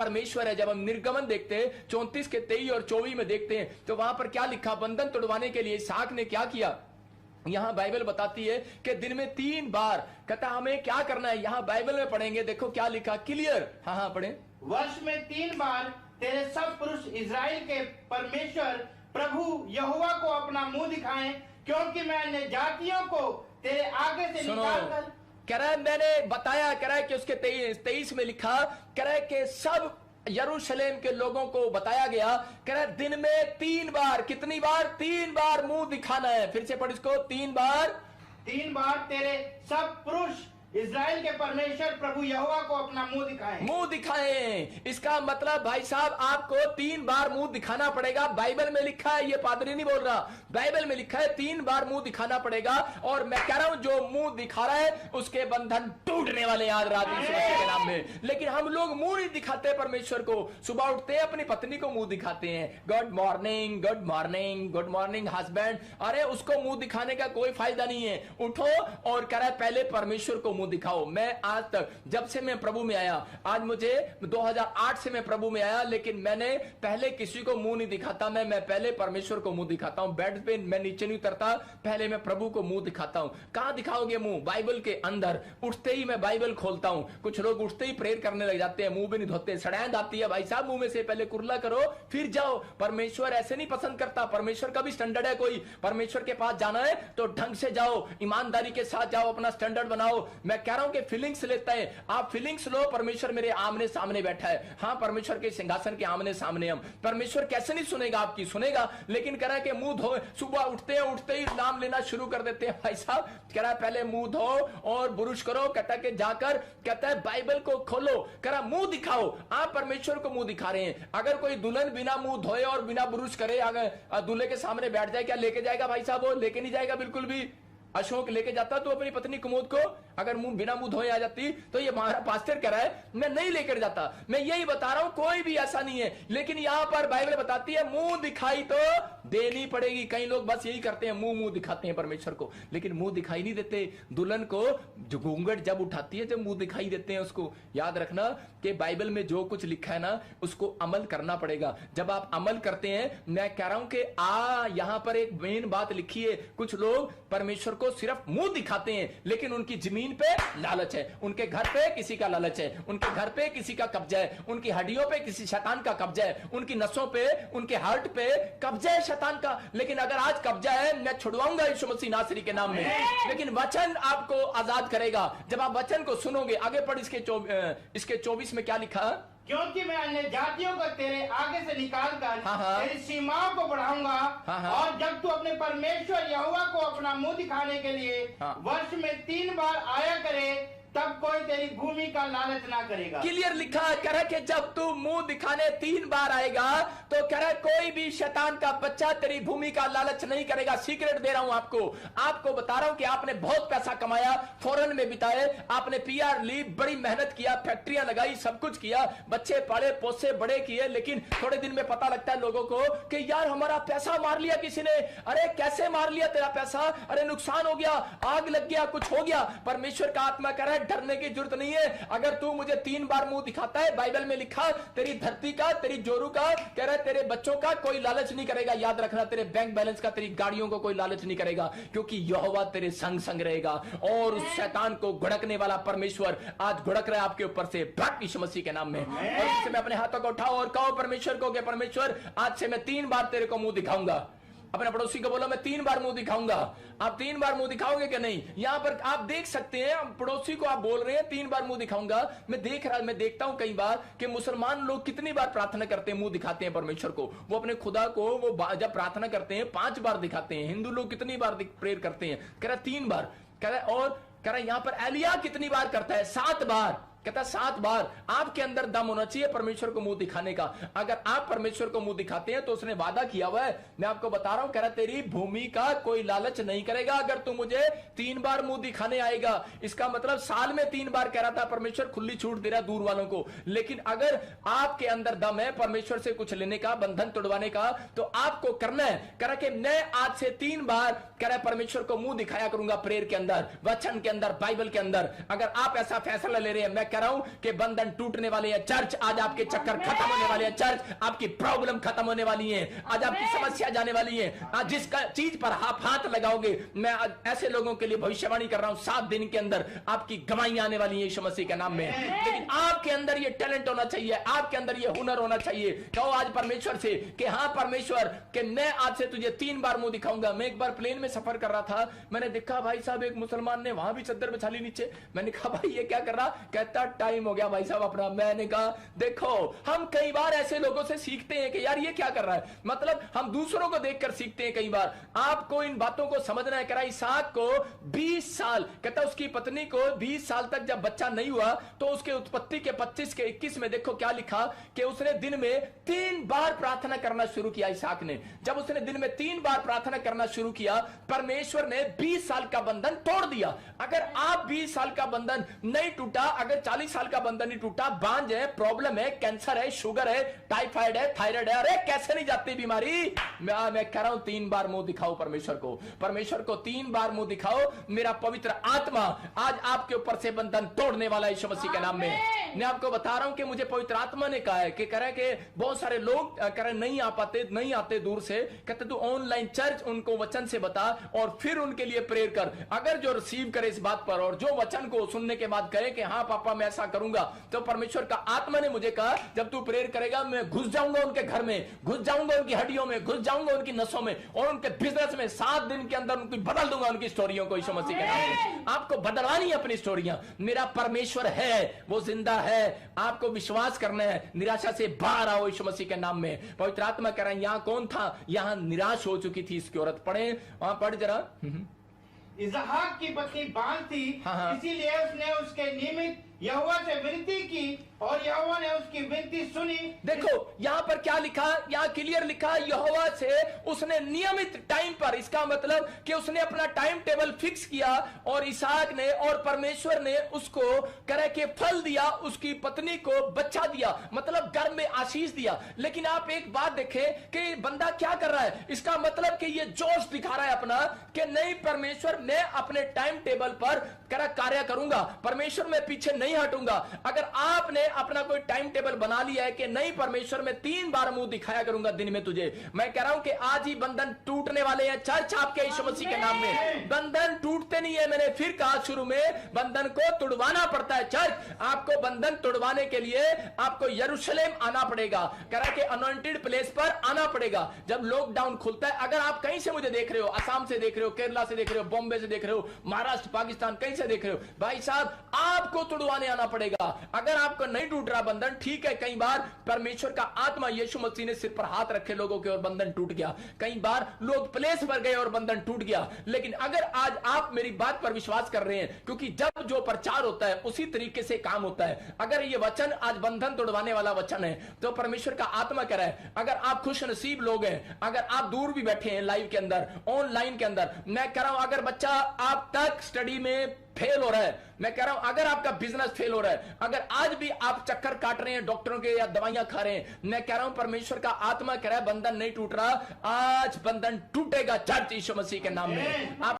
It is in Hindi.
परमेश्वर है। जब हम निर्गमन देखते हैं 34 के 23 और 24 में देखते हैं तो वहां पर क्या लिखा, बंधन तोड़वाने के लिए इसहाक ने क्या किया। यहां बाइबल बताती है कि दिन में 3 बार कहता हमें क्या करना है। यहां बाइबल में पढ़ेंगे, देखो क्या लिखा, क्लियर। हाँ पढ़े। वर्ष में 3 बार तेरे सब पुरुष इज़राइल के परमेश्वर प्रभु यहोवा को अपना मुंह दिखाएं, क्योंकि मैं अन्य जातियों को तेरे आगे से निकालकर, कह रहा है मैंने बताया, कह रहा है कि उसके 23 में लिखा, कह रहा है कि सब यरूशलेम के लोगों को बताया गया, कह रहा है दिन में 3 बार, कितनी बार, 3 बार मुंह दिखाना है। फिर से पढ़ इसको, 3 बार तेरे सब पुरुष इज़राइल के परमेश्वर प्रभु यहोवा को अपना मुंह दिखाएं। इसका मतलब भाई साहब आपको 3 बार मुंह दिखाना पड़ेगा। बाइबल में लिखा है, ये पादरी नहीं बोल रहा, बाइबल में लिखा है 3 बार मुंह दिखाना पड़ेगा। और मैं कह रहा हूं जो मुंह दिखा रहा है उसके बंधन टूटने वाले आज रात यीशु मसीह के नाम में। लेकिन हम लोग मुंह नहीं दिखाते परमेश्वर को। सुबह उठते अपनी पत्नी को मुंह दिखाते हैं, good morning good morning good morning husband. अरे उसको मुंह दिखाने का कोई फायदा नहीं है। उठो और कह रहा है पहले परमेश्वर को मुंह दिखाओ। मैं आज तक, जब से मैं प्रभु में आया, आज मुझे 2008 से मैं प्रभु में आया, लेकिन मैंने पहले किसी को मुंह नहीं दिखाता। मैं पहले परमेश्वर को मुंह दिखाता हूं। बेड पे मैं नीचे नहीं उतरता, पहले मैं प्रभु को मुंह दिखाता हूं। कहां दिखाओगे मुंह? बाइबल के अंदर। उठते ही मैं बाइबल खोलता हूं। कुछ लोग उठते ही प्रेयर करने लग जाते हैं, मुंह भी नहीं धोते, सड़ैंद आती है। भाई साहब मुंह में से पहले कुरला करो फिर जाओ। परमेश्वर ऐसे नहीं पसंद करता। परमेश्वर का भी स्टैंडर्ड है। कोई परमेश्वर के पास जाना है तो ढंग से जाओ, ईमानदारी के साथ जाओ, अपना स्टैंडर्ड बनाओ। मैं कह रहा हूं कि फीलिंग्स लेता है, आप फीलिंग्स लो। परमेश्वर मेरे आमने सामने बैठा है। हाँ, परमेश्वर के सिंहासन के आमने सामने हम। परमेश्वर कैसे नहीं सुनेगा आपकी? सुनेगा, लेकिन कह रहा है कि मुंह धो। सुबह उठते ही नाम लेना शुरू कर देते हैं। भाई साहब कह रहा है पहले मुंह धो और बुरुश करो। कहता है कि जाकर, कहता है बाइबल को खोलो, कह रहा मुंह दिखाओ। आप परमेश्वर को मुंह दिखा रहे हैं। अगर कोई दुल्हन बिना मुंह धोए और बिना बुरुश करे अगर दूल्हे के सामने बैठ जाए, क्या लेके जाएगा? भाई साहब वो लेके नहीं जाएगा बिल्कुल भी। अशोक लेके जाता तो अपनी पत्नी कुमोद को, अगर मुंह बिना मुंह धोए आ जाती तो ये हमारा पास्टर कह रहा है मैं नहीं लेकर जाता। मैं यही बता रहा हूं, कोई भी ऐसा नहीं है। लेकिन यहां पर बाइबल बताती है मुंह दिखाई तो देनी पड़ेगी। कई लोग बस यही करते हैं, मुंह दिखाते हैं परमेश्वर को, लेकिन मुंह दिखाई नहीं देते। दुल्हन को जो घूंघट जब उठाती है, जब मुंह दिखाई देते हैं उसको। याद रखना कि बाइबल में जो कुछ लिखा है ना, उसको अमल करना पड़ेगा। जब आप अमल करते हैं, मैं कह रहा हूं कि यहां पर एक मेन बात लिखी है। कुछ लोग परमेश्वर को सिर्फ मुंह दिखाते हैं, लेकिन उनकी जमीन पे लालच है, उनके घर पे किसी का लालच है, उनके घर पे किसी का कब्जा है, उनकी हड्डियों पे किसी शैतान का कब्जा है, उनकी नसों पे, उनके हार्ट पे कब्जा है शैतान का। लेकिन अगर आज कब्जा है, मैं छुड़वाऊंगा यीशु मसीह नासरी के नाम में। लेकिन वचन आपको आजाद करेगा जब आप वचन को सुनोगे। आगे पढ़ इसके 24 में क्या लिखा? क्योंकि मैं अन्य जातियों को तेरे आगे से निकालकर तेरी सीमाओं को बढ़ाऊंगा। और जब तू अपने परमेश्वर यहोवा को अपना मुंह दिखाने के लिए वर्ष में 3 बार आया करे, तब कोई तेरी भूमि का लालच ना करेगा। क्लियर लिखा है, कह रहा है कि जब तू मुंह दिखाने 3 बार आएगा तो कह रहा है कोई भी शैतान का बच्चा तेरी भूमि का लालच नहीं करेगा। सीक्रेट दे रहा हूं आपको बता रहा हूं कि आपने बहुत पैसा कमाया, फॉरेन में बिताए, आपने पीआर ली, बड़ी मेहनत किया, फैक्ट्रियां लगाई, सब कुछ किया, बच्चे पाले पोसे बड़े किए, लेकिन थोड़े दिन में पता लगता है लोगों को कि यार हमारा पैसा मार लिया किसी ने। अरे कैसे मार लिया तेरा पैसा? अरे नुकसान हो गया, आग लग गया, कुछ हो गया। परमेश्वर का आत्मा कह रहा है डरने की जरूरत नहीं है। अगर तू मुझे 3 बार मुंह दिखाता है, बाइबल में लिखा तेरी धरती का, तेरी जोरू का, कह रहा है तेरे बच्चों का कोई लालच नहीं करेगा। याद रखना, तेरे बैंक बैलेंस का, तेरी गाड़ियों को कोई लालच नहीं करेगा, क्योंकि यहोवा तेरे संग संग रहेगा। और उस शैतान को घुड़कने वाला परमेश्वर आज घुड़क रहा है आपके ऊपर से, भाग यीशु मसीह के नाम में। और इससे मैं अपने हाथों को उठाओ और कहो परमेश्वर को कि परमेश्वर आज से मैं 3 बार तेरे को मुंह दिखाऊंगा। अपने पड़ोसी को बोलो मैं 3 बार मुंह दिखाऊंगा। आप 3 बार मुंह दिखाओगे कि नहीं? यहां पर आप देख सकते हैं, पड़ोसी को आप बोल रहे हैं 3 बार मुंह दिखाऊंगा। मैं देखता हूं कई बार कि मुसलमान लोग कितनी बार प्रार्थना करते हैं, मुंह दिखाते हैं परमेश्वर को। वो अपने खुदा को वो जब प्रार्थना करते हैं 5 बार दिखाते हैं। हिंदू लोग कितनी बार प्रेयर करते हैं? कह रहा 3 बार। कह रहा और कह रहा यहां पर एलिया कितनी बार करता है? 7 बार। कहता 7 बार। आपके अंदर दम होना चाहिए परमेश्वर को मुंह दिखाने का। अगर आप परमेश्वर को मुंह दिखाते हैं तो उसने वादा किया हुआ है, मैं आपको बता रहा हूं, कह रहा तेरी भूमि का कोई लालच नहीं करेगा अगर तू मुझे 3 बार मुंह दिखाने आएगा। इसका मतलब साल में 3 बार कह रहा था परमेश्वर, खुली छूट दे रहा दूर वालों को। लेकिन अगर आपके अंदर दम है परमेश्वर से कुछ लेने का, बंधन तोड़वाने का, तो आपको करना है। कह रहा कि मैं आज से 3 बार कह रहा परमेश्वर को मुंह दिखाया करूंगा, प्रेयर के अंदर, वचन के अंदर, बाइबल के अंदर। अगर आप ऐसा फैसला ले रहे हैं, मैं कह रहा हूं कि बंधन टूटने वाले हैं चर्च, आज आपके चक्कर खत्म होने वाले हैं चर्च, आपकी प्रॉब्लम खत्म होने वाली है, आज आपकी समस्या जाने वाली है। आज जिस चीज पर आप हाथ लगाओगे, मैं ऐसे लोगों के लिए भविष्यवाणी कर रहा हूं 7 दिन के अंदर आपकी गवाही आने वाली है यीशु मसीह के नाम में। लेकिन आपके अंदर ये टैलेंट होना चाहिए, आपके अंदर ये हुनर होना चाहिए। कहो आज परमेश्वर से कि हाँ परमेश्वर कि मैं आज से तुझे 3 बार मुंह दिखाऊंगा। मैं एक बार प्लेन में सफर कर रहा था, मैंने देखा भाई साहब एक मुसलमान ने वहां भी चद्दर बिछा ली नीचे। मैंने कहा भाई ये क्या कर रहा? कहता टाइम हो गया भाई साहब अपना। मैंने कहा देखो हम कई बार ऐसे लोगों से सीखते हैं कि यार ये क्या कर रहा है, मतलब हम दूसरों को देखकर सीखते हैं। कई बार आपको इन बातों को समझना है। कह रहा इसहाक को 20 साल, कहता उसकी पत्नी को 20 साल तक जब बच्चा नहीं हुआ तो उसके उत्पत्ति के 25 के 21 में देखो क्या लिखा कि उसने दिन में 3 बार प्रार्थना करना शुरू किया। इसहाक ने जब उसने दिन में 3 बार प्रार्थना करना शुरू किया, परमेश्वर ने 20 साल का बंधन तोड़ दिया। अगर आप 20 साल का बंधन नहीं टूटा, अगर 40 साल का बंधन नहीं टूटा, बांझ है, प्रॉब्लम है, कैंसर है, शुगर है, टाइफाइड है, थायराइड है, अरे कैसे नहीं जाती बीमारी। मैं कह रहा हूं 3 बार मुंह दिखाओ परमेश्वर को, परमेश्वर को 3 बार मुंह दिखाओ। मेरा पवित्र आत्मा आज आपके ऊपर से बंधन तोड़ने वाला है यीशु मसीह के नाम में। मैं आपको बता रहा हूं कि मुझे पवित्र आत्मा ने कहा है कि कह रहा है कि बहुत सारे लोग कह रहे नहीं आ पाते, नहीं आते दूर से, कहते तू ऑनलाइन चर्च उनको वचन से बता और फिर उनके लिए प्रेयर कर। अगर जो रिसीव करे इस बात पर और जो वचन को सुनने के बाद कहे कि हाँ पापा मैं ऐसा करूंगा, तो परमेश्वर का आत्मा ने मुझे कहा जब तू प्रेयर करेगा मैं घुस जाऊंगा उनके घर में, घुस जाऊंगा उनकी हड्डियों में, घुस जाऊंगा उनकी नसों में और उनके बिजनेस में 7 दिन के अंदर उनको बदल दूंगा उनकी स्टोरियों को यीशु मसीह के नाम में। आपको बदलवानी है अपनी स्टोरियां। मेरा परमेश्वर है, वो जिंदा है, आपको विश्वास करना है। निराशा से बाहर आओ यीशु मसीह के नाम में। पवित्र आत्मा कह रहा है यहां कौन था? यहां निराश हो चुकी थी इसकी औरत। पढ़े वहां पढ़ जरा। इसहाक की पत्नी बांझ थी, इसीलिए उसने उसके निमित्त यहोवा से विनती की और यहोवा ने उसकी विनती सुनी। देखो यहां पर क्या लिखा, यहां क्लियर लिखा यहोवा से उसने नियमित टाइम पर, इसका मतलब कि उसने अपना टाइम टेबल फिक्स किया और इसहाक ने और परमेश्वर ने उसको करे के फल दिया, उसकी पत्नी को बच्चा दिया, मतलब घर में आशीष दिया। लेकिन आप एक बात देखें कि बंदा क्या कर रहा है, इसका मतलब कि ये जोश दिखा रहा है अपना कि नहीं परमेश्वर मैं अपने टाइम टेबल पर करा कार्य करूंगा, परमेश्वर मैं पीछे नहीं हटूंगा। अगर आपने अपना कोई टाइम टेबल बना लिया है कि नहीं परमेश्वर मैं 3 बार मुंह दिखाया करूंगा दिन में तुझे, मैं कह रहा हूं कि आज ही बंधन टूटने वाले हैं चर्च आपके यीशु मसीह के नाम में। बंधन टूटते नहीं है, मैंने फिर कहा शुरू में बंधन को तुड़वाना पड़ता है चर्च। आपको बंधन तुड़वाने के लिए आपको यरूशलेम आना पड़ेगा, कह रहा कि अनॉइंटेड प्लेस पर आना पड़ेगा। जब लॉकडाउन खुलता है, अगर आप कहीं से मुझे देख रहे हो, असम से देख रहे हो, केरला से देख रहे हो, बॉम्बे से देख रहे हो, महाराष्ट्र, पाकिस्तान, कहीं से देख रहे हो, भाई साहब आपको तुड़वाने आना पड़ेगा। अगर आपको नहीं टूट रहा बंधन, ठीक है, कई बार परमेश्वर का आत्मा यीशु मसीह ने सिर पर हाथ रखे लोगों के और बंधन टूट गया। कई बार लोग प्लेस पर गए और बंधन टूट गया। लेकिन अगर आज आप मेरी बात पर विश्वास कर रहे हैं, क्योंकि जब जो प्रचार होता है उसी तरीके से काम होता है। अगर ये वचन आज बंधन तोड़वाने वाला वचन है तो परमेश्वर का आत्मा कह रहा है, अगर आप खुश नसीब लोग हैं, अगर आप दूर भी बैठे हैं लाइव के अंदर, ऑनलाइन के अंदर, मैं कह रहा हूं अगर बच्चा आप तक स्टडी में फेल हो रहा है, मैं कह रहा हूं अगर आपका बिजनेस फेल हो रहा है, अगर आज भी आप चक्कर काट रहे हैं डॉक्टरों के या दवाइयां खा रहे हैं, मैं कह रहा हूं परमेश्वर का आत्मा कह रहा है बंधन नहीं टूट रहा, आज बंधन टूटेगा चर्च यीशु मसीह के नाम में। आप